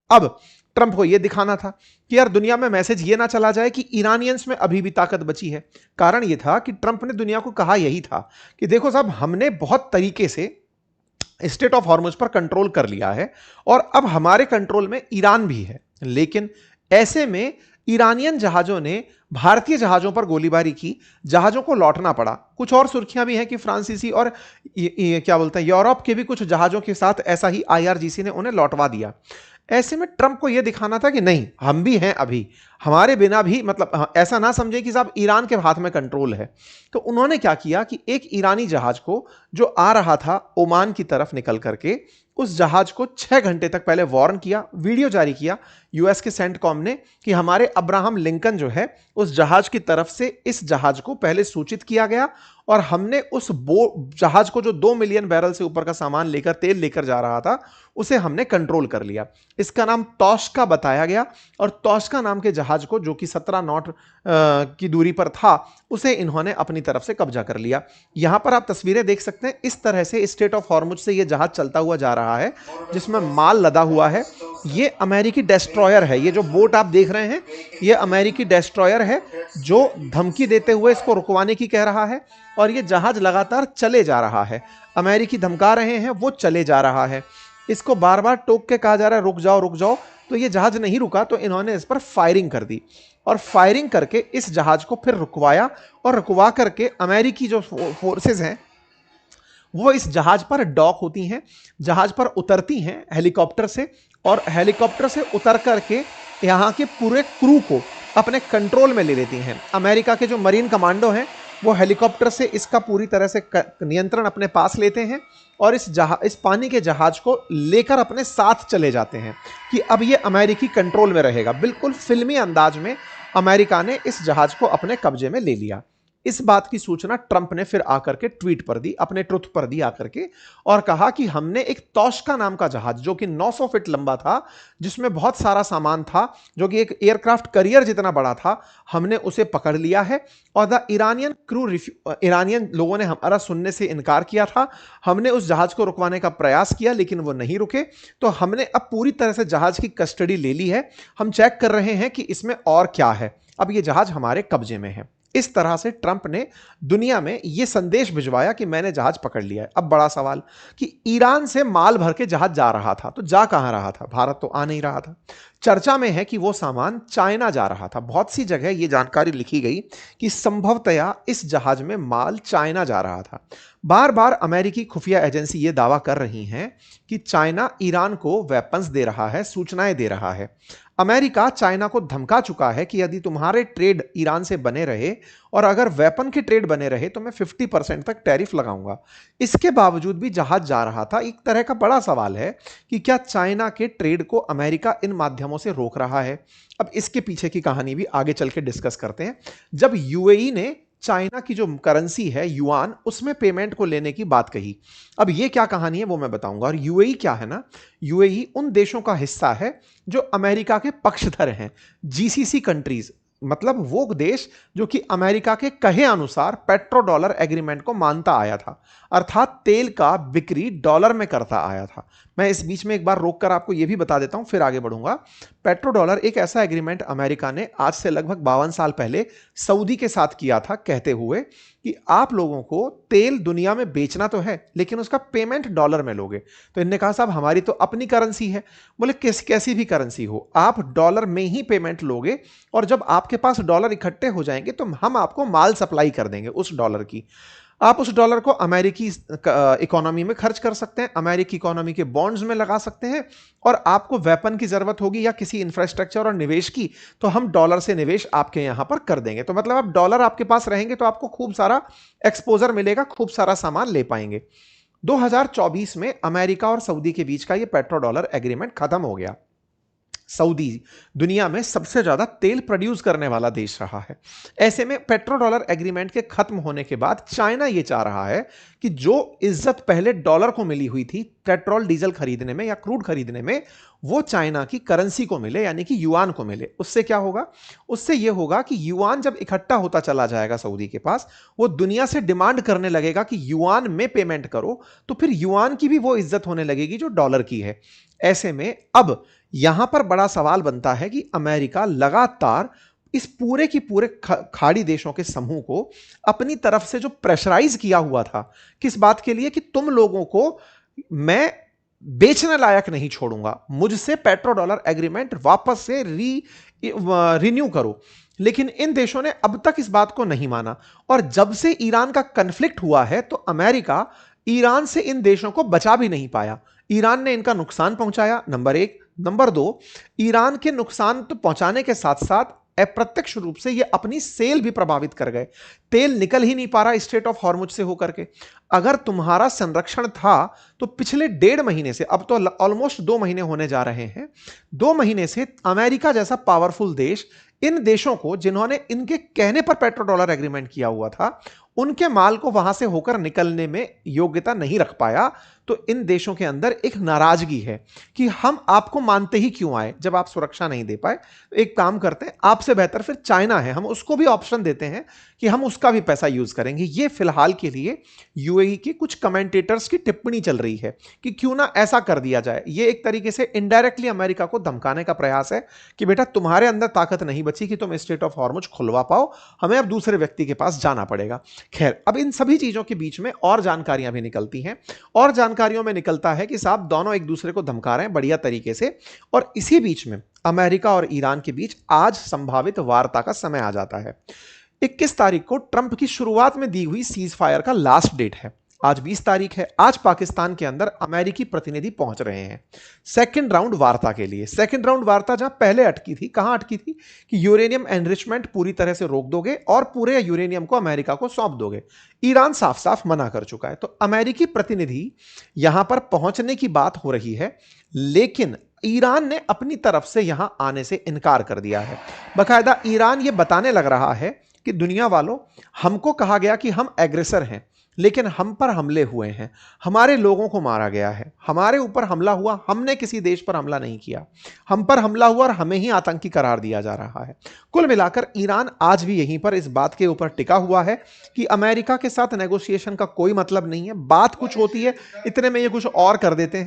अब ट्रंप को यह दिखाना था कि यार दुनिया में मैसेज ये ना चला जाए कि ईरानियंस में अभी भी ताकत बची है। कारण यह था कि ट्रंप ने दुनिया को कहा यही था कि देखो साहब, हमने बहुत तरीके से स्टेट ऑफ हॉर्मुज पर कंट्रोल कर लिया है और अब हमारे कंट्रोल में ईरान भी है। लेकिन ऐसे में ईरानियन जहाजों ने भारतीय जहाजों पर गोलीबारी की, जहाजों को लौटना पड़ा। कुछ और सुर्खियां भी हैं कि फ्रांसीसी और क्या बोलते हैं यूरोप के भी कुछ जहाजों के साथ ऐसा ही आईआरजीसी ने उन्हें लौटवा दिया। ऐसे में ट्रंप को यह दिखाना था कि नहीं, हम भी हैं अभी, हमारे बिना भी, मतलब ऐसा ना समझे कि साहब ईरान के हाथ में कंट्रोल है। तो उन्होंने क्या किया कि एक ईरानी जहाज को जो आ रहा था ओमान की तरफ निकल करके, उस जहाज को 6 घंटे तक पहले वार्न किया, वीडियो जारी किया यूएस के सेंटकॉम ने कि हमारे अब्राहम लिंकन जो है उस जहाज की तरफ से इस जहाज को पहले सूचित किया गया और हमने उस जहाज को जो 2 मिलियन बैरल से ऊपर का सामान लेकर, तेल लेकर जा रहा था, उसे हमने कंट्रोल कर लिया। इसका नाम तोश्का बताया गया और तोश्का नाम के जहाज को, जो कि 17 नॉट की दूरी पर था, उसे इन्होंने अपनी तरफ से कब्जा कर लिया। यहां पर आप तस्वीरें देख सकते हैं, इस तरह से स्टेट ऑफ हॉर्मुज से यह जहाज चलता हुआ जा रहा है जिसमें माल लदा हुआ है। ये अमेरिकी डेस्ट्रॉयर है, ये जो बोट आप देख रहे हैं ये अमेरिकी डेस्ट्रॉयर है जो धमकी देते हुए इसको रुकवाने की कह रहा है और ये जहाज लगातार चले जा रहा है। अमेरिकी धमका रहे हैं, वो चले जा रहा है। इसको बार बार टोक के कहा जा रहा है रुक जाओ रुक जाओ, तो ये जहाज नहीं रुका, तो इन्होंने इस पर फायरिंग कर दी और फायरिंग करके इस जहाज को फिर रुकवाया और रुकवा करके अमेरिकी जो फोर्सेस हैं वो इस जहाज पर डॉक होती हैं, जहाज पर उतरती हैं हेलीकॉप्टर से और हेलीकॉप्टर से उतर करके यहाँ के पूरे क्रू को अपने कंट्रोल में ले लेती हैं। अमेरिका के जो मरीन कमांडो हैं वो हेलीकॉप्टर से इसका पूरी तरह से नियंत्रण अपने पास लेते हैं और इस पानी के जहाज को लेकर अपने साथ चले जाते हैं कि अब ये अमेरिकी कंट्रोल में रहेगा। बिल्कुल फिल्मी अंदाज में अमेरिका ने इस जहाज को अपने कब्जे में ले लिया। इस बात की सूचना ट्रंप ने फिर आकर के ट्वीट पर दी, अपने ट्रुथ पर दी आकर के, और कहा कि हमने एक तोश्का नाम का जहाज जो कि 900 फीट लंबा था, जिसमें बहुत सारा सामान था, जो कि एक एयरक्राफ्ट करियर जितना बड़ा था, हमने उसे पकड़ लिया है और द ईरानियन क्रू ईरानियन लोगों ने हमारा सुनने से इनकार किया था। हमने उस जहाज को रुकवाने का प्रयास किया लेकिन वो नहीं रुके, तो हमने अब पूरी तरह से जहाज की कस्टडी ले ली है। हम चेक कर रहे हैं कि इसमें और क्या है, अब ये जहाज हमारे कब्जे में है। इस तरह से ट्रंप ने दुनिया में यह संदेश भिजवाया कि मैंने जहाज पकड़ लिया है। अब बड़ा सवाल कि ईरान से माल भर के जहाज जा रहा था, तो जा कहां रहा था? भारत तो आ नहीं रहा था। चर्चा में है कि वो सामान चाइना जा रहा था। बहुत सी जगह यह जानकारी लिखी गई कि संभवतया इस जहाज में माल चाइना जा रहा था। बार बार अमेरिकी खुफिया एजेंसी ये दावा कर रही हैं कि चाइना ईरान को वेपन्स दे रहा है, सूचनाएं दे रहा है। अमेरिका चाइना को धमका चुका है कि यदि तुम्हारे ट्रेड ईरान से बने रहे और अगर वेपन के ट्रेड बने रहे तो मैं 50% तक टैरिफ लगाऊंगा। इसके बावजूद भी जहाज जा रहा था। एक तरह का बड़ा सवाल है कि क्या चाइना के ट्रेड को अमेरिका इन माध्यमों से रोक रहा है? अब इसके पीछे की कहानी भी आगे चल के डिस्कस करते हैं। जब यूएई ने चाइना की जो करेंसी है युआन, उसमें पेमेंट को लेने की बात कही। अब ये क्या कहानी है वो मैं बताऊंगा। और यूएई क्या है ना, यूएई उन देशों का हिस्सा है जो अमेरिका के पक्षधर हैं। जीसीसी कंट्रीज मतलब वो देश जो कि अमेरिका के कहे अनुसार पेट्रो डॉलर एग्रीमेंट को मानता आया था, अर्थात तेल का बिक्री डॉलर में करता आया था। मैं इस बीच में एक बार रोककर आपको यह भी बता देता हूं, फिर आगे बढ़ूंगा। पेट्रो डॉलर एक ऐसा एग्रीमेंट अमेरिका ने आज से लगभग 52 साल पहले सऊदी के साथ किया था, कहते हुए कि आप लोगों को तेल दुनिया में बेचना तो है लेकिन उसका पेमेंट डॉलर में लोगे। तो इन्होंने कहा साहब हमारी तो अपनी करेंसी है। बोले कैसी भी करेंसी हो, आप डॉलर में ही पेमेंट लोगे और जब आपके पास डॉलर इकट्ठे हो जाएंगे तो हम आपको माल सप्लाई कर देंगे उस डॉलर की। आप उस डॉलर को अमेरिकी इकोनॉमी में खर्च कर सकते हैं, अमेरिकी इकोनॉमी के बॉन्ड्स में लगा सकते हैं, और आपको वेपन की जरूरत होगी या किसी इंफ्रास्ट्रक्चर और निवेश की, तो हम डॉलर से निवेश आपके यहां पर कर देंगे। तो मतलब आप डॉलर आपके पास रहेंगे तो आपको खूब सारा एक्सपोजर मिलेगा, खूब सारा सामान ले पाएंगे। 2024 में अमेरिका और सऊदी के बीच का यह पेट्रो डॉलर एग्रीमेंट खत्म हो गया। सऊदी दुनिया में सबसे ज्यादा तेल प्रोड्यूस करने वाला देश रहा है। ऐसे में पेट्रो डॉलर एग्रीमेंट के खत्म होने के बाद चाइना यह चाह रहा है कि जो इज्जत पहले डॉलर को मिली हुई थी पेट्रोल डीजल खरीदने में या क्रूड खरीदने में, वो चाइना की करेंसी को मिले, यानी कि युआन को मिले। उससे क्या होगा? उससे ये होगा कि युआन जब इकट्ठा होता चला जाएगा सऊदी के पास, वो दुनिया से डिमांड करने लगेगा कि युआन में पेमेंट करो, तो फिर युआन की भी वो इज्जत होने लगेगी जो डॉलर की है। ऐसे में अब यहां पर बड़ा सवाल बनता है कि अमेरिका लगातार इस पूरे की पूरे खाड़ी देशों के समूह को अपनी तरफ से जो प्रेशराइज किया हुआ था, किस बात के लिए? कि तुम लोगों को मैं बेचने लायक नहीं छोड़ूंगा, मुझसे पेट्रो डॉलर एग्रीमेंट वापस से रिन्यू करो। लेकिन इन देशों ने अब तक इस बात को नहीं माना, और जब से ईरान का कन्फ्लिक्ट हुआ है तो अमेरिका ईरान से इन देशों को बचा भी नहीं पाया। ईरान ने इनका नुकसान पहुंचाया, नंबर एक। नंबर दो, ईरान के नुकसान तो पहुंचाने के साथ साथ अप्रत्यक्ष रूप से ये अपनी सेल भी प्रभावित कर गए। तेल निकल ही नहीं पा रहा स्ट्रेट ऑफ हॉर्मुज से होकर के। अगर तुम्हारा संरक्षण था तो पिछले 1.5 महीने से, अब तो ऑलमोस्ट 2 महीने होने जा रहे हैं, 2 महीने से अमेरिका जैसा पावरफुल देश इन देशों को, जिन्होंने इनके कहने पर पेट्रो डॉलर एग्रीमेंट किया हुआ था, उनके माल को वहां से होकर निकलने में योग्यता नहीं रख पाया। तो इन देशों के अंदर एक नाराजगी है कि हम आपको मानते ही क्यों आए जब आप सुरक्षा नहीं दे पाए। एक काम करते हैं, आपसे बेहतर फिर चाइना है, हम उसको भी ऑप्शन देते हैं कि हम उसका भी पैसा यूज करेंगे। ये फिलहाल के लिए यूएई के कुछ कमेंटेटर्स की टिप्पणी चल रही है कि क्यों ना ऐसा कर दिया जाए। ये एक तरीके से इनडायरेक्टली अमेरिका को धमकाने का प्रयास है कि बेटा तुम्हारे अंदर ताकत नहीं बची कि तुम स्ट्रेट ऑफ हॉर्मुज खुलवा पाओ, हमें अब दूसरे व्यक्ति के पास जाना पड़ेगा। खैर, अब इन सभी चीजों के बीच में और जानकारियां भी निकलती हैं, और जानकारियों में निकलता है कि साहब दोनों एक दूसरे को धमका रहे हैं बढ़िया तरीके से, और इसी बीच में अमेरिका और ईरान के बीच आज संभावित वार्ता का समय आ जाता है। 21 तारीख को ट्रंप की शुरुआत में दी हुई सीज फायर का लास्ट डेट है। आज 20 तारीख है। आज पाकिस्तान के अंदर अमेरिकी प्रतिनिधि पहुंच रहे हैं सेकंड राउंड वार्ता के लिए। सेकंड राउंड वार्ता जहां पहले अटकी थी, कहां अटकी थी? कि यूरेनियम एनरिचमेंट पूरी तरह से रोक दोगे और पूरे यूरेनियम को अमेरिका को सौंप दोगे। ईरान साफ साफ मना कर चुका है। तो अमेरिकी प्रतिनिधि यहां पर पहुंचने की बात हो रही है, लेकिन ईरान ने अपनी तरफ से यहां आने से इनकार कर दिया है। बकायदा ईरान यह बताने लग रहा है कि दुनिया वालों, हमको कहा गया कि हम एग्रेसर हैं, लेकिन हम पर हमले हुए हैं, हमारे लोगों को मारा गया है, हमारे ऊपर हमला हुआ, हमने किसी देश पर हमला नहीं किया, हम पर हमला हुआ और हमें ही आतंकी करार दिया जा रहा है। कुल मिलाकर ईरान आज भी यहीं पर इस बात के ऊपर टिका हुआ है कि अमेरिका के साथ नेगोशिएशन का कोई मतलब नहीं है। बात कुछ होती है, इतने में ये कुछ और कर देते हैं।